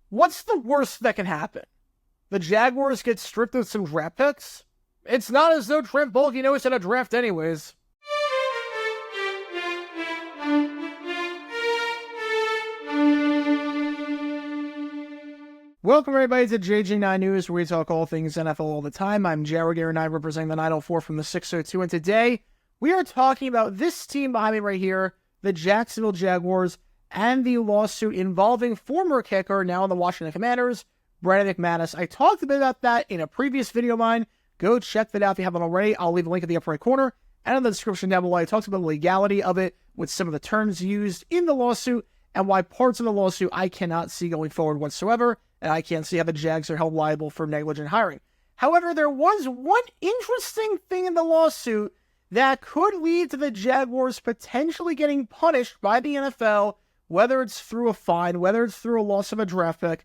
What's the worst that can happen? The Jaguars get stripped of some draft picks? It's not as though Trent Baalke knows how to draft anyways. Welcome everybody to JJ9 News, where we talk all things NFL all the time. I'm Jared Gary, and I represent the 904 from the 602, and today we are talking about this team behind me right here, the Jacksonville Jaguars, and the lawsuit involving former kicker, now in the Washington Commanders, Brandon McManus. I talked a bit about that in a previous video of mine. Go check that out if you haven't already. I'll leave a link in the upper right corner and in the description down below. I talked about the legality of it with some of the terms used in the lawsuit and why parts of the lawsuit I cannot see going forward whatsoever, and I can't see how the Jags are held liable for negligent hiring. However, there was one interesting thing in the lawsuit that could lead to the Jaguars potentially getting punished by the NFL, whether it's through a fine, whether it's through a loss of a draft pick,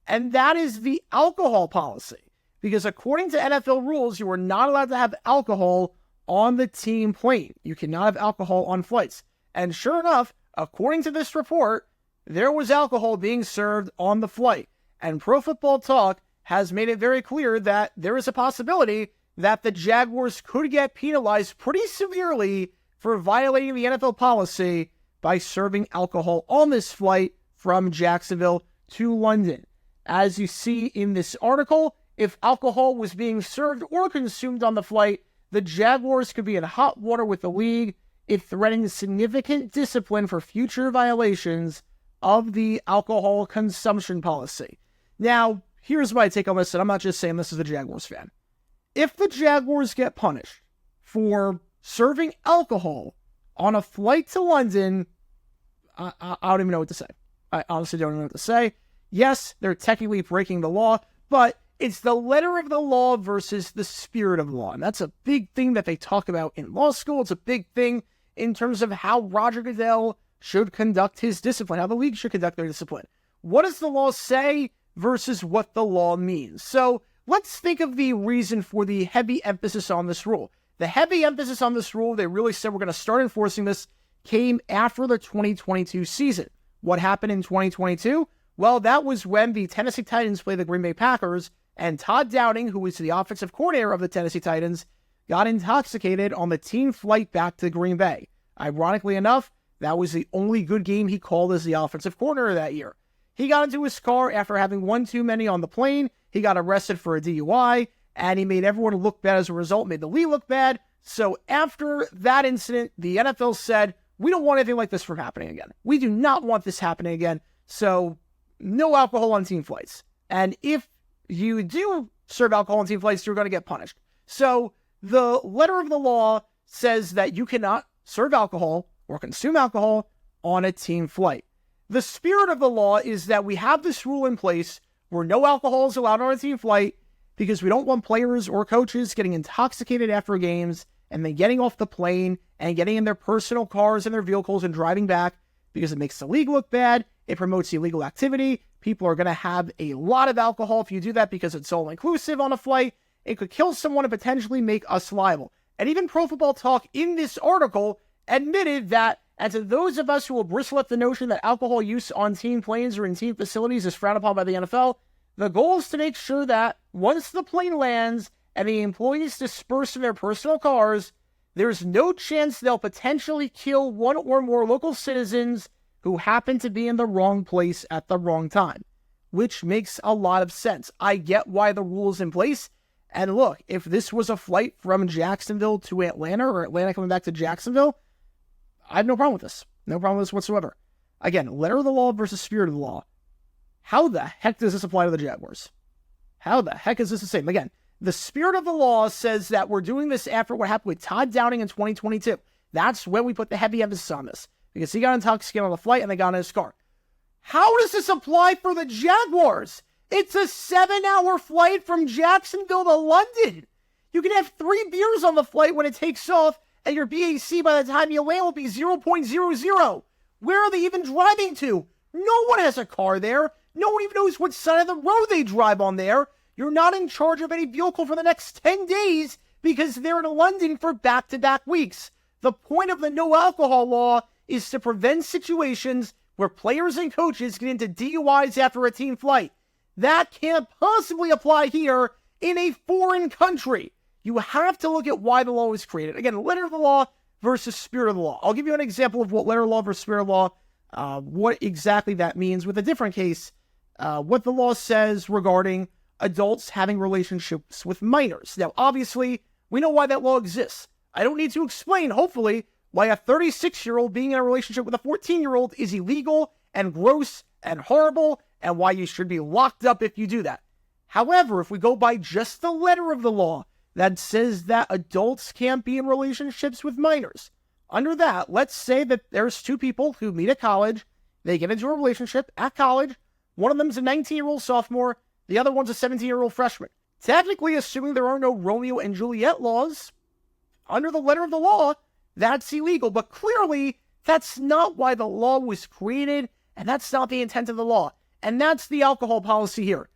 and that is the alcohol policy. Because according to NFL rules, you are not allowed to have alcohol on the team plane. You cannot have alcohol on flights. And sure enough, according to this report, there was alcohol being served on the flight. And Pro Football Talk has made it very clear that there is a possibility that the Jaguars could get penalized pretty severely for violating the NFL policy by serving alcohol on this flight from Jacksonville to London. As you see in this article, if alcohol was being served or consumed on the flight, the Jaguars could be in hot water with the league. It threatens significant discipline for future violations of the alcohol consumption policy. Now, here's my take on this, and I'm not just saying this as a Jaguars fan. If the Jaguars get punished for serving alcohol on a flight to London, I don't even know what to say. I honestly don't know what to say. Yes, they're technically breaking the law, but it's the letter of the law versus the spirit of the law. And that's a big thing that they talk about in law school. It's a big thing in terms of how Roger Goodell should conduct his discipline, how the league should conduct their discipline. What does the law say versus what the law means? So let's think of the reason for the heavy emphasis on this rule. The heavy emphasis on this rule, they really said we're going to start enforcing this, came after the 2022 season. What happened in 2022? Well, that was when the Tennessee Titans played the Green Bay Packers, and Todd Downing, who was the offensive coordinator of the Tennessee Titans, got intoxicated on the team flight back to Green Bay. Ironically enough, that was the only good game he called as the offensive coordinator that year. He got into his car after having one too many on the plane. He got arrested for a DUI, and he made everyone look bad as a result, made the league look bad. So after that incident, the NFL said, we don't want anything like this from happening again. We do not want this happening again. So no alcohol on team flights. And if you do serve alcohol on team flights, you're going to get punished. So the letter of the law says that you cannot serve alcohol or consume alcohol on a team flight. The spirit of the law is that we have this rule in place where no alcohol is allowed on a team flight because we don't want players or coaches getting intoxicated after games and then getting off the plane and getting in their personal cars and their vehicles and driving back, because it makes the league look bad. It promotes illegal activity. People are going to have a lot of alcohol if you do that because it's all-inclusive on a flight. It could kill someone and potentially make us liable. And even Pro Football Talk in this article admitted that, and to those of us who will bristle at the notion that alcohol use on team planes or in team facilities is frowned upon by the NFL, the goal is to make sure that once the plane lands and the employees disperse in their personal cars, there's no chance they'll potentially kill one or more local citizens who happen to be in the wrong place at the wrong time, which makes a lot of sense. I get why the rule is in place. And look, if this was a flight from Jacksonville to Atlanta or Atlanta coming back to Jacksonville, I have no problem with this. No problem with this whatsoever. Again, letter of the law versus spirit of the law. How the heck does this apply to the Jaguars? How the heck is this the same? Again, the spirit of the law says that we're doing this after what happened with Todd Downing in 2022. That's when we put the heavy emphasis on this, because he got intoxicated on the flight and they got in his car. How does this apply for the Jaguars? It's a 7-hour flight from Jacksonville to London. You can have 3 beers on the flight when it takes off, and your BAC by the time you land will be 0.00. Where are they even driving to? No one has a car there. No one even knows what side of the road they drive on there. You're not in charge of any vehicle for the next 10 days because they're in London for back-to-back weeks. The point of the no alcohol law is to prevent situations where players and coaches get into DUIs after a team flight. That can't possibly apply here in a foreign country. You have to look at why the law was created. Again, letter of the law versus spirit of the law. I'll give you an example of what letter of law versus spirit of law, what exactly that means with a different case, what the law says regarding adults having relationships with minors. Now, obviously, we know why that law exists. I don't need to explain, hopefully, why a 36-year-old being in a relationship with a 14-year-old is illegal and gross and horrible, and why you should be locked up if you do that. However, if we go by just the letter of the law that says that adults can't be in relationships with minors, under that, let's say that there's two people who meet at college, they get into a relationship at college, one of them's a 19-year-old sophomore, the other one's a 17-year-old freshman. Technically, assuming there are no Romeo and Juliet laws, under the letter of the law, that's illegal. But clearly, that's not why the law was created, and that's not the intent of the law. And that's the alcohol policy here.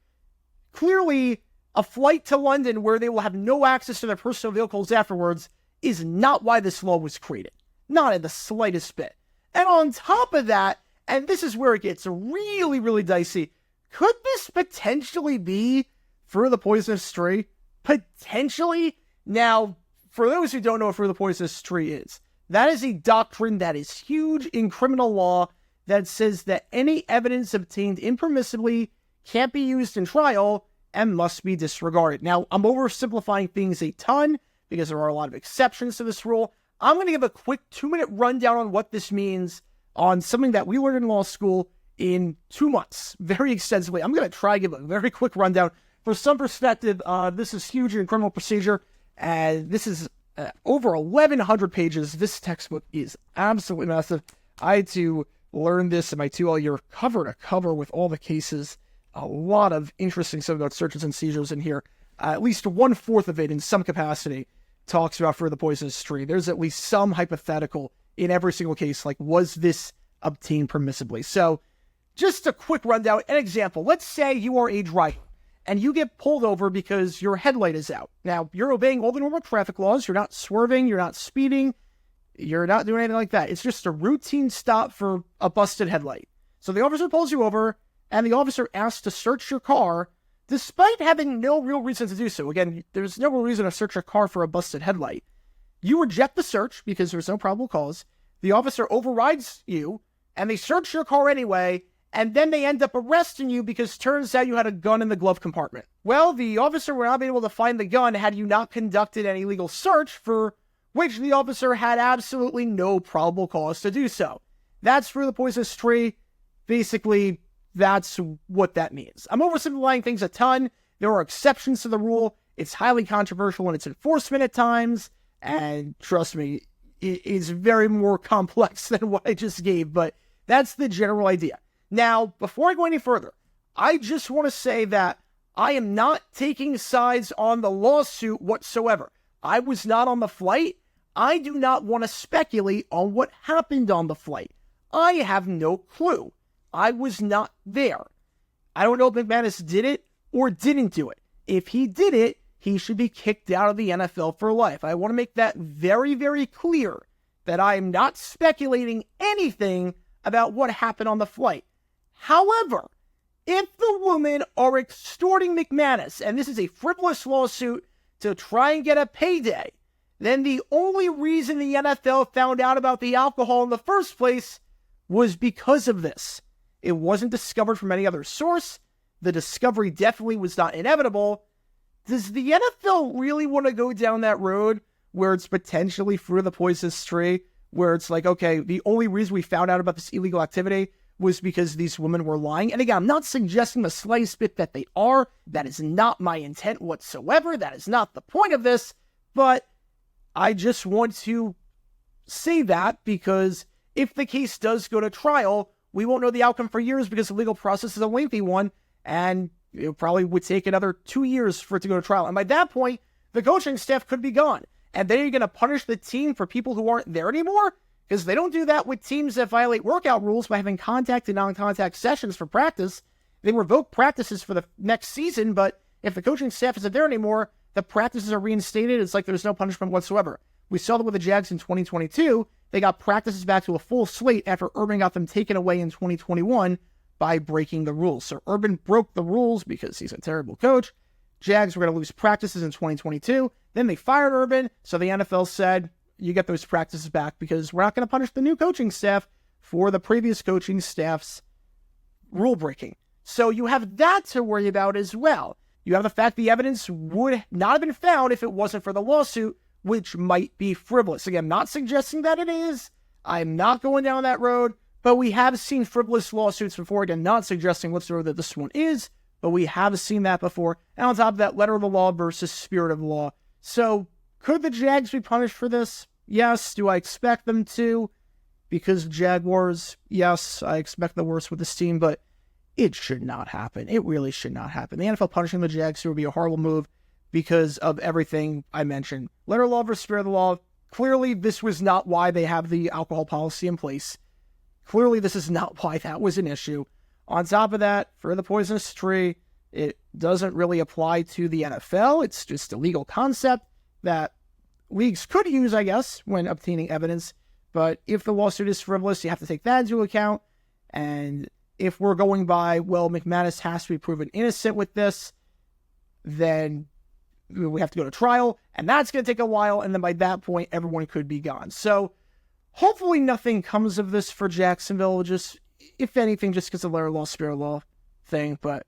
Clearly, a flight to London where they will have no access to their personal vehicles afterwards is not why this law was created. Not in the slightest bit. And on top of that, and this is where it gets really, really dicey, could this potentially be Fruit the Poisonous Tree? Potentially? Now, for those who don't know what Fruit the Poisonous Tree is, that is a doctrine that is huge in criminal law that says that any evidence obtained impermissibly can't be used in trial and must be disregarded. Now, I'm oversimplifying things a ton because there are a lot of exceptions to this rule. I'm going to give a quick 2-minute rundown on what this means on something that we learned in law school in 2 months, very extensively. I'm going to try to give a very quick rundown. For some perspective, this is huge in criminal procedure, and this is over 1,100 pages. This textbook is absolutely massive. I had to learn this in my 2L year cover to cover with all the cases. A lot of interesting stuff about searches and seizures in here. At least 1/4 of it in some capacity talks about Fruit the Poisonous Tree. There's at least some hypothetical in every single case, like, was this obtained permissibly? So, just a quick rundown, an example. Let's say you are a driver, and you get pulled over because your headlight is out. Now, you're obeying all the normal traffic laws. You're not swerving. You're not speeding. You're not doing anything like that. It's just a routine stop for a busted headlight. So the officer pulls you over, and the officer asks to search your car, despite having no real reason to do so. Again, there's no real reason to search your car for a busted headlight. You reject the search because there's no probable cause. The officer overrides you, and they search your car anyway, and then they end up arresting you because turns out you had a gun in the glove compartment. Well, the officer would not be able to find the gun had you not conducted any legal search, for which the officer had absolutely no probable cause to do so. That's Fruit the Poisonous Tree. Basically, that's what that means. I'm oversimplifying things a ton. There are exceptions to the rule. It's highly controversial in its enforcement at times, and trust me, it is very more complex than what I just gave, but that's the general idea. Now, before I go any further, I just want to say that I am not taking sides on the lawsuit whatsoever. I was not on the flight. I do not want to speculate on what happened on the flight. I have no clue. I was not there. I don't know if McManus did it or didn't do it. If he did it, he should be kicked out of the NFL for life. I want to make that very, very clear that I am not speculating anything about what happened on the flight. However, if the women are extorting McManus, and this is a frivolous lawsuit to try and get a payday, then the only reason the NFL found out about the alcohol in the first place was because of this. It wasn't discovered from any other source. The discovery definitely was not inevitable. Does the NFL really want to go down that road where it's potentially Fruit the Poisonous Tree, where it's like, okay, the only reason we found out about this illegal activity was because these women were lying? And again, I'm not suggesting the slightest bit that they are. That is not my intent whatsoever. That is not the point of this. But I just want to say that because if the case does go to trial, we won't know the outcome for years because the legal process is a lengthy one, and it probably would take another 2 years for it to go to trial. And by that point, the coaching staff could be gone. And then you're going to punish the team for people who aren't there anymore? Because they don't do that with teams that violate workout rules by having contact and non-contact sessions for practice. They revoke practices for the next season, but if the coaching staff isn't there anymore, the practices are reinstated. It's like there's no punishment whatsoever. We saw that with the Jags in 2022. they got practices back to a full slate after Urban got them taken away in 2021 by breaking the rules. So Urban broke the rules because he's a terrible coach. Jags were going to lose practices in 2022. Then they fired Urban, so the NFL said, you get those practices back because we're not going to punish the new coaching staff for the previous coaching staff's rule breaking. So you have that to worry about as well. You have the fact the evidence would not have been found if it wasn't for the lawsuit, which might be frivolous. Again, I'm not suggesting that it is. I'm not going down that road, but we have seen frivolous lawsuits before. Again, not suggesting whatsoever that this one is, but we have seen that before. And on top of that, letter of the law versus spirit of the law. So could the Jags be punished for this? Yes. Do I expect them to? Because Jaguars, yes, I expect the worst with this team, but it should not happen. It really should not happen. The NFL punishing the Jags would be a horrible move because of everything I mentioned. Letter of law versus spirit of the law. Clearly, this was not why they have the alcohol policy in place. Clearly, this is not why that was an issue. On top of that, for the poisonous tree, it doesn't really apply to the NFL. It's just a legal concept that leagues could use, I guess, when obtaining evidence. But if the lawsuit is frivolous, you have to take that into account. And if we're going by, well, McManus has to be proven innocent with this, then we have to go to trial, and that's going to take a while, and then by that point, everyone could be gone. So hopefully nothing comes of this for Jacksonville, just, if anything, just because of the letter of law, spirit of law thing, but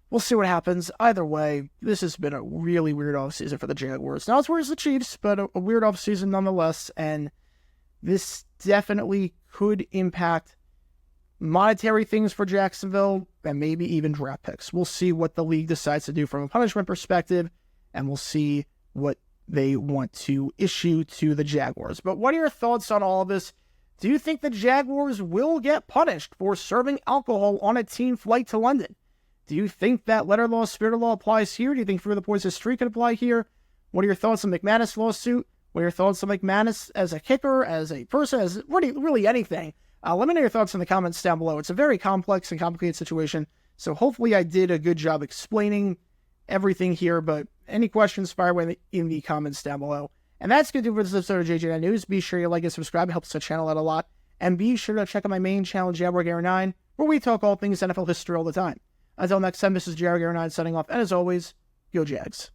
we'll see what happens. Either way, this has been a really weird offseason for the Jaguars. Not as weird as the Chiefs, but a weird offseason nonetheless, and this definitely could impact monetary things for Jacksonville and maybe even draft picks. We'll see what the league decides to do from a punishment perspective, and we'll see what they want to issue to the Jaguars. But what are your thoughts on all of this? Do you think the Jaguars will get punished for serving alcohol on a team flight to London? Do you think that letter of law, spirit of law applies here? Do you think Fear the Poisonous Tree could apply here? What are your thoughts on McManus' lawsuit? What are your thoughts on McManus as a kicker, as a person, as really anything? Let me know your thoughts in the comments down below. It's a very complex and complicated situation, so hopefully I did a good job explaining everything here, but any questions, fire away in the comments down below. And that's going to do for this episode of JJ9 News. Be sure you like and subscribe. It helps the channel out a lot. And be sure to check out my main channel, Jaguar9, where we talk all things NFL history all the time. Until next time, this is Jaguar9 signing off, and as always, go Jags.